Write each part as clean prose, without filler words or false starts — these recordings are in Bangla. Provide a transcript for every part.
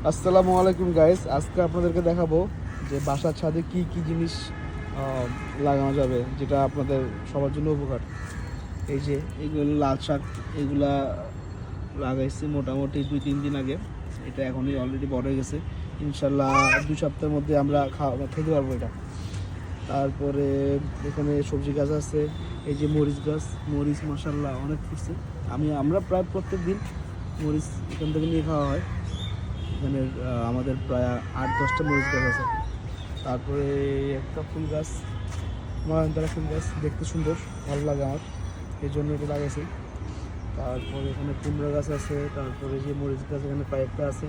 আসসালামু আলাইকুম গাইস, আজকে আপনাদেরকে দেখাবো যে বাসার ছাদে কি কি জিনিস লাগানো যাবে যেটা আপনাদের সবার জন্য উপকার। এই যে এগুলো লাল শাক, এগুলা লাগাইছি মোটামুটি 2-3 দিন আগে। এটা এখনই অলরেডি বড় হয়ে গেছে, ইনশাল্লাহ 2 সপ্তাহের মধ্যে আমরা খেতে পারবো এটা। তারপরে এখানে সবজি গাছ আছে, এই যে মরিচ গাছ, মরিচ মাশাল্লাহ অনেক ফুটছে। আমরা প্রায় প্রত্যেক দিন মরিচ এখান থেকে নিয়ে খাওয়া হয়। এখানে আমাদের প্রায় 8-10টা মরিচ গাছ আছে। তারপরে একটা ফুল গাছ, নয়নতারা ফুল গাছ, দেখতে সুন্দর, ভালো লাগে আমার, এই জন্য এটা লাগাইছি। তারপরে এখানে কুমড়া গাছ আছে, তারপরে যে মরিচ গাছ এখানে কয়েকটা আছে,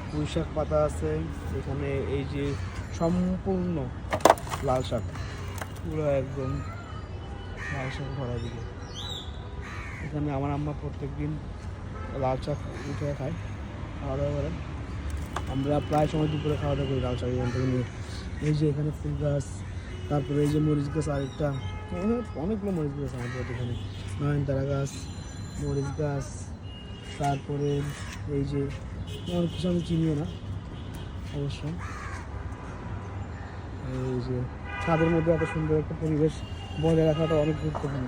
পুঁই শাক পাতা আছে এখানে। এই যে সম্পূর্ণ লাল শাক, পুরো একদম লাল শাক ভরা দিকে। এখানে আমার আম্মা প্রত্যেক দিন লাল শাক উঠে খায়, খাওয়া দাওয়া করে। আমরা প্রায় সময় দুপুরে খাওয়া দাওয়া করি লাল শাক এখান থেকে নিয়ে। এই যে এখানে ফুল গাছ, তারপরে এই যে মরিচ গাছ আরেকটা, অনেকগুলো মরিচ গাছ আমাদের এখানে, নয়নতারা গাছ, মরিচ গাছ। তারপরে এই যে অনেক কিছু আমি চিনিও না অবশ্য। এই যে ছাদের মধ্যে এত সুন্দর একটা পরিবেশ বজায় রাখাটা অনেক গুরুত্বপূর্ণ।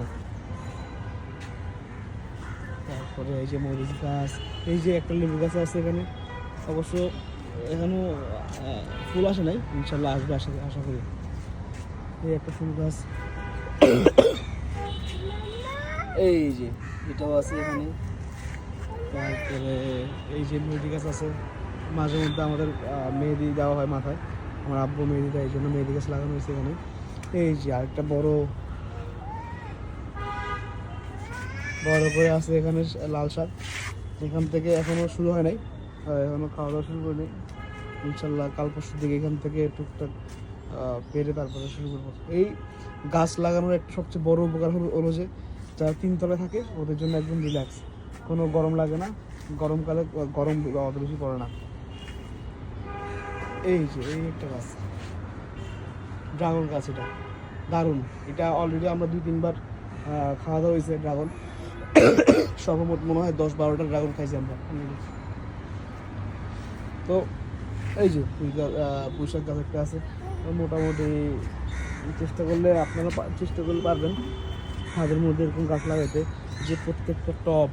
তারপরে এই যে মরিচ গাছ, এই যে একটা লেবু গাছ আছে এখানে, অবশ্য এখনও ফুল আসে নাই, ইনশাল্লাহ আসবে আশা করি। এই একটা ফুল গাছ, এই যে এটাও আছে এখানে। তারপরে এই যে মেহেদি গাছ আছে, মাঝে মধ্যে আমাদের মেহেদি দেওয়া হয় মাথায়, আমার আব্বু মেহেদি দেয়, এই জন্য মেহেদি গাছ লাগানো হয়েছে এখানে। এই যে আরেকটা বড় বড় করে আছে এখানে লাল শাক, এখান থেকে এখনও শুরু হয় নাই, এখনও খাওয়া দাওয়া শুরু করিনি। ইনশাল্লাহ কাল পরশুর দিকে এখান থেকে টুকটাক পেরে তারপরে শুরু করবো। এই গাছ লাগানোর একটা সবচেয়ে বড় উপকার হলো যে যারা 3 তলায় থাকে ওদের জন্য একদম রিল্যাক্স, কোনো গরম লাগে না, গরমকালে গরম অত বেশি পড়ে না। এই যে এই একটা গাছ, ড্রাগন গাছ, এটা দারুণ। এটা অলরেডি আমরা 2-3 বার খাওয়া দাওয়া হয়েছে ড্রাগন, সর্বমোট মনে হয় 10-12টা ড্রাগন খাইছি আমরা। তো এই যে পুঁই শাক গাছ একটা আছে, মোটামুটি চেষ্টা করলে আপনারা চেষ্টা করলে পারবেন ছাদের মধ্যে এরকম গাছ লাগাইতে। যে প্রত্যেকটা টব,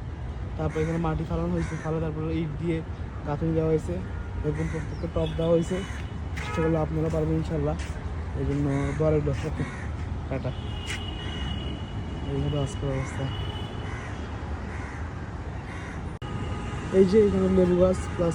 তারপরে এখানে মাটি ফালানো হয়েছে, তারপরে ইট দিয়ে গাঁথনি দেওয়া হয়েছে, এরকম প্রত্যেকটা টব দেওয়া হয়েছে। চেষ্টা করলে আপনারা পারবেন ইনশাল্লাহ। এই জন্য দোয়ারের টাটা। এইভাবে আজকের অবস্থা। এই যে এখানে লেবু গাছ প্লাস